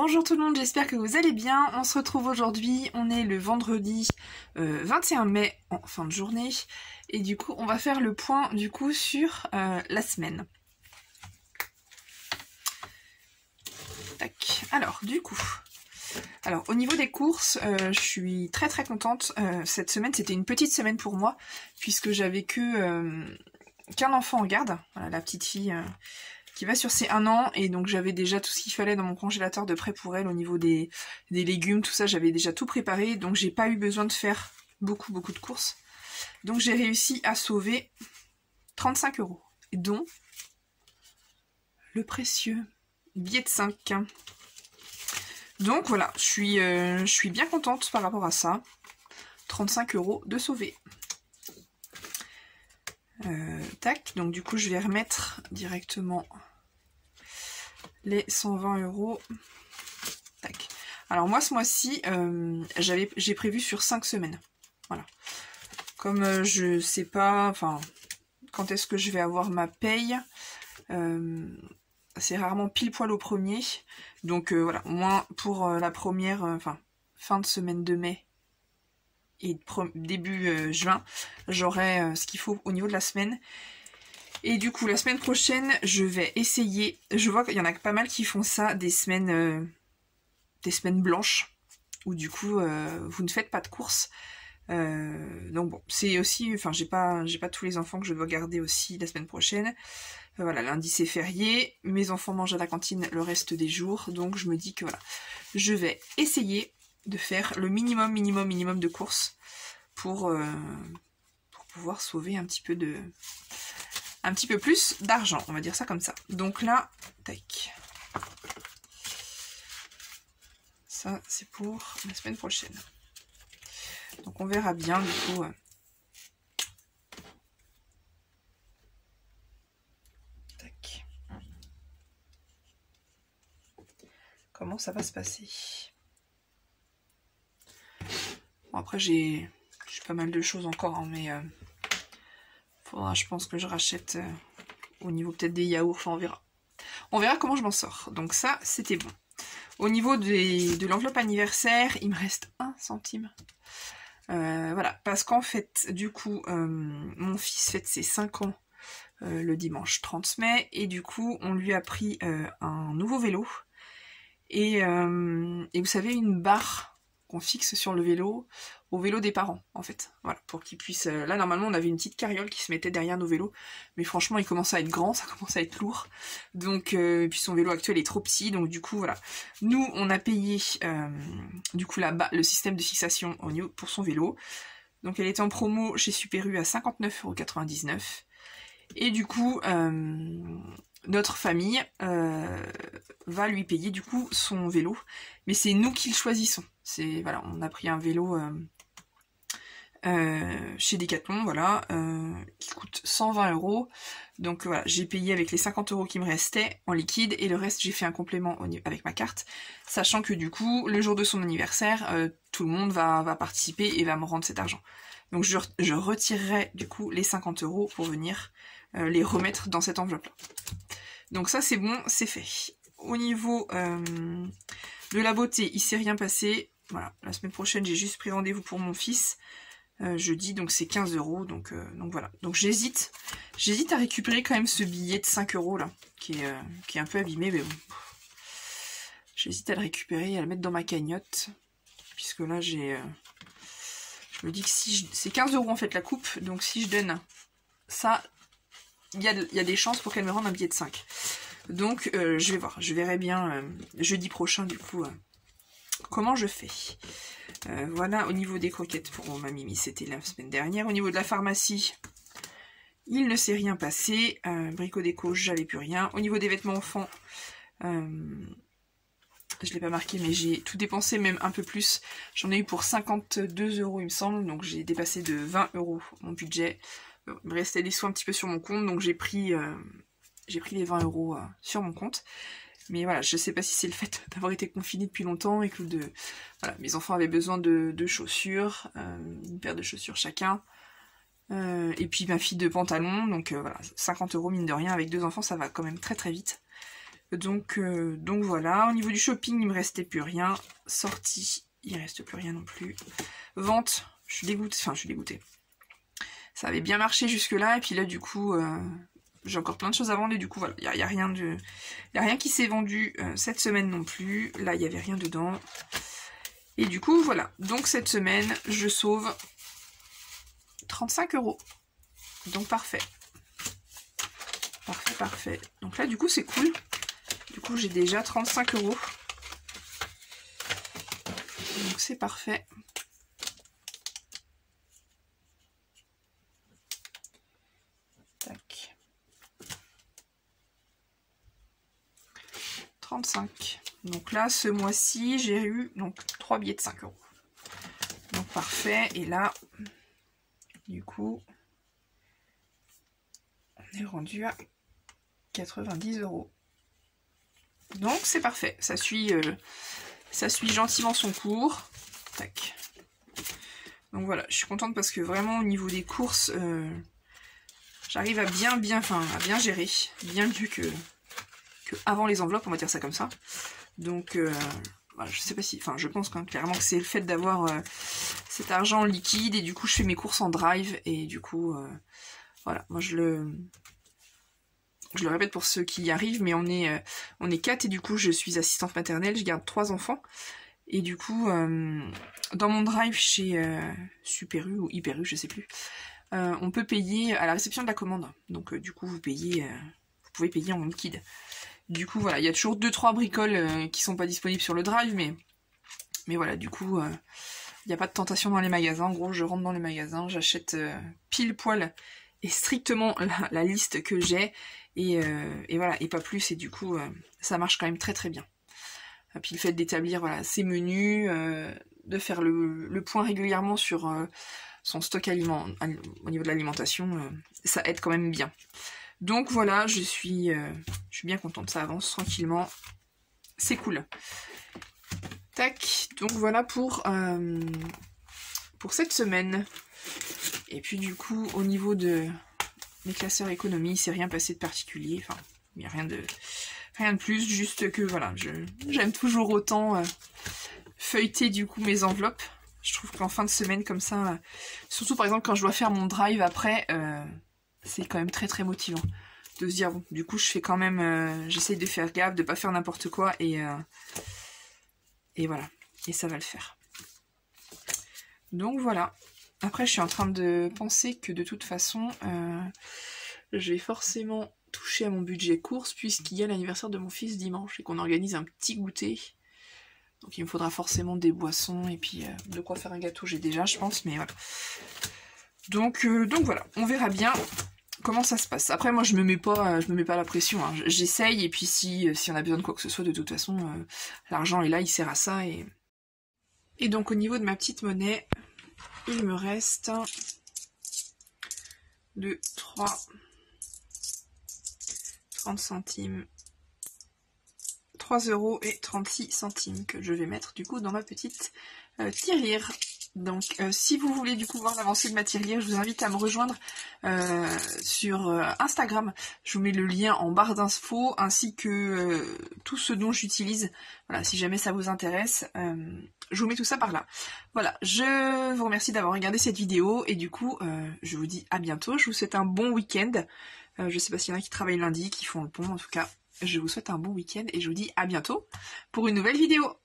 Bonjour tout le monde, j'espère que vous allez bien. On se retrouve aujourd'hui, on est le vendredi 21 mai en fin de journée. Et du coup, on va faire le point du coup sur la semaine. Tac. Alors, du coup... Alors, au niveau des courses, je suis très contente. Cette semaine, c'était une petite semaine pour moi, puisque j'avais qu'un enfant en garde. Voilà, la petite fille... qui va sur ses 1 an, et donc j'avais déjà tout ce qu'il fallait dans mon congélateur de prêt pour elle au niveau des légumes, tout ça, j'avais déjà tout préparé, donc j'ai pas eu besoin de faire beaucoup de courses. Donc j'ai réussi à sauver 35 €, dont le précieux billet de 5. Donc voilà, je suis bien contente par rapport à ça. 35 € de sauver. Tac, donc du coup je vais remettre directement les 120 €. Tac. Alors moi ce mois-ci, j'ai prévu sur 5 semaines. Voilà. Comme je sais pas, enfin, quand est-ce que je vais avoir ma paye, c'est rarement pile poil au premier. Donc voilà, au moins pour la première, fin de semaine de mai et début juin, j'aurai ce qu'il faut au niveau de la semaine. Et du coup, la semaine prochaine, je vais essayer... Je vois qu'il y en a pas mal qui font ça, des semaines blanches, où du coup, vous ne faites pas de courses. Donc bon, c'est aussi... Enfin, j'ai pas tous les enfants que je dois garder aussi la semaine prochaine. Voilà, lundi c'est férié. Mes enfants mangent à la cantine le reste des jours. Donc je me dis que voilà, je vais essayer de faire le minimum de courses pour pouvoir sauver un petit peu plus d'argent, on va dire ça comme ça. Donc là, tac. Ça, c'est pour la semaine prochaine. Donc on verra bien, du coup. Tac. Comment ça va se passer. Bon, après, j'ai pas mal de choses encore, hein, mais... faudra, je pense que je rachète au niveau peut-être des yaourts, enfin on verra. On verra comment je m'en sors. Donc ça, c'était bon. Au niveau de l'enveloppe anniversaire, il me reste 1 centime. Voilà, parce qu'en fait, du coup, mon fils fête ses 5 ans le dimanche 30 mai, et du coup, on lui a pris un nouveau vélo. Et vous savez, une barre qu'on fixe sur le vélo, au vélo des parents, en fait. Voilà, pour qu'ils puissent... Là, normalement, on avait une petite carriole qui se mettait derrière nos vélos, mais franchement, il commence à être grand, ça commence à être lourd. Donc, et puis son vélo actuel est trop petit, donc du coup, voilà. Nous, on a payé, du coup, là-bas, le système de fixation au niveau pour son vélo. Donc, elle était en promo chez Super U à 59,99 €. Et du coup... notre famille va lui payer du coup son vélo, mais c'est nous qui le choisissons. C'est voilà, on a pris un vélo chez Decathlon, voilà, qui coûte 120 €. Donc voilà, j'ai payé avec les 50 € qui me restaient en liquide, et le reste j'ai fait un complément avec ma carte, sachant que du coup le jour de son anniversaire, tout le monde va participer et va me rendre cet argent. Donc je retirerai du coup les 50 € pour venir les remettre dans cette enveloppe là. Donc ça c'est bon, c'est fait. Au niveau de la beauté, il s'est rien passé. Voilà, la semaine prochaine j'ai juste pris rendez-vous pour mon fils. Jeudi, donc c'est 15 €. Donc voilà. Donc j'hésite à récupérer quand même ce billet de 5 € là, qui est un peu abîmé, mais bon. J'hésite à le récupérer et à le mettre dans ma cagnotte. Puisque là je me dis que si c'est 15 € en fait la coupe, donc si je donne ça, il y a des chances pour qu'elle me rende un billet de 5. Donc je vais voir, je verrai bien jeudi prochain du coup comment je fais. Voilà, au niveau des croquettes pour ma Mimi, c'était la semaine dernière. Au niveau de la pharmacie, il ne s'est rien passé. Brico déco, j'avais plus rien. Au niveau des vêtements enfants, je ne l'ai pas marqué, mais j'ai tout dépensé, même un peu plus. J'en ai eu pour 52 € il me semble, donc j'ai dépassé de 20 € mon budget. Il me restait des sous un petit peu sur mon compte, donc j'ai pris les 20 € sur mon compte. Mais voilà, je sais pas si c'est le fait d'avoir été confinée depuis longtemps et que voilà, mes enfants avaient besoin de chaussures, une paire de chaussures chacun. Et puis ma fille de pantalons, donc voilà, 50 € mine de rien, avec 2 enfants ça va quand même très vite. Donc voilà, au niveau du shopping, il me restait plus rien. Sortie, il reste plus rien non plus. Vente, je suis dégoûtée, enfin je suis dégoûtée. Ça avait bien marché jusque là, et puis là du coup, j'ai encore plein de choses à vendre, et du coup voilà, il n'y a rien qui s'est vendu cette semaine non plus. Là, il n'y avait rien dedans. Et du coup, voilà. Donc cette semaine, je sauve 35 €. Donc parfait. Parfait, parfait. Donc là, du coup, c'est cool. Du coup, j'ai déjà 35 €. Donc c'est parfait. Tac. 35. Donc là, ce mois-ci, j'ai eu donc 3 billets de 5 €. Donc parfait. Et là, du coup, on est rendu à 90 €. Donc c'est parfait. Ça suit gentiment son cours. Tac. Donc voilà, je suis contente parce que vraiment au niveau des courses, j'arrive à bien gérer, bien mieux que avant les enveloppes, on va dire ça comme ça. Donc voilà, je sais pas si, enfin je pense clairement que c'est le fait d'avoir cet argent liquide, et du coup je fais mes courses en drive, et du coup voilà, moi je le répète pour ceux qui y arrivent, mais on est 4, et du coup je suis assistante maternelle, je garde 3 enfants, et du coup dans mon drive chez Super U ou Hyper U, je sais plus, on peut payer à la réception de la commande. Donc du coup vous pouvez payer en liquide. Du coup voilà, il y a toujours 2-3 bricoles qui sont pas disponibles sur le drive, mais voilà, du coup il n'y a pas de tentation dans les magasins. En gros, je rentre dans les magasins, j'achète pile poil et strictement la liste que j'ai, et voilà, et pas plus, et du coup ça marche quand même très très bien. Et puis le fait d'établir voilà, ses menus, de faire le point régulièrement sur son stock au niveau de l'alimentation, ça aide quand même bien. Donc voilà, je suis bien contente, ça avance tranquillement, c'est cool. Tac, donc voilà pour cette semaine. Et puis du coup, au niveau de mes classeurs économie, c'est rien passé de particulier, enfin, il n'y a rien de plus, juste que voilà, j'aime toujours autant feuilleter du coup mes enveloppes. Je trouve qu'en fin de semaine comme ça, surtout par exemple quand je dois faire mon drive après, c'est quand même très très motivant de se dire bon, du coup je fais quand même, j'essaye de faire gaffe, de pas faire n'importe quoi, et voilà, et ça va le faire. Donc voilà. Après je suis en train de penser que de toute façon, je vais forcément toucher à mon budget course, puisqu'il y a l'anniversaire de mon fils dimanche et qu'on organise un petit goûter. Donc il me faudra forcément des boissons, et puis de quoi faire un gâteau j'ai déjà, je pense, mais voilà. Donc voilà, on verra bien comment ça se passe. Après moi je me mets pas la pression, hein. J'essaye, et puis si on a besoin de quoi que ce soit, de toute façon l'argent est là, il sert à ça. Et donc au niveau de ma petite monnaie, il me reste 2, 3, 30 centimes, 3,36 € que je vais mettre du coup dans ma petite tirelire. Donc si vous voulez du coup voir l'avancée de ma tirelire, je vous invite à me rejoindre sur Instagram. Je vous mets le lien en barre d'infos, ainsi que tout ce dont j'utilise. Voilà, si jamais ça vous intéresse, je vous mets tout ça par là. Voilà, je vous remercie d'avoir regardé cette vidéo, et du coup je vous dis à bientôt. Je vous souhaite un bon week-end. Je sais pas s'il y en a qui travaillent lundi, qui font le pont, en tout cas je vous souhaite un bon week-end, et je vous dis à bientôt pour une nouvelle vidéo.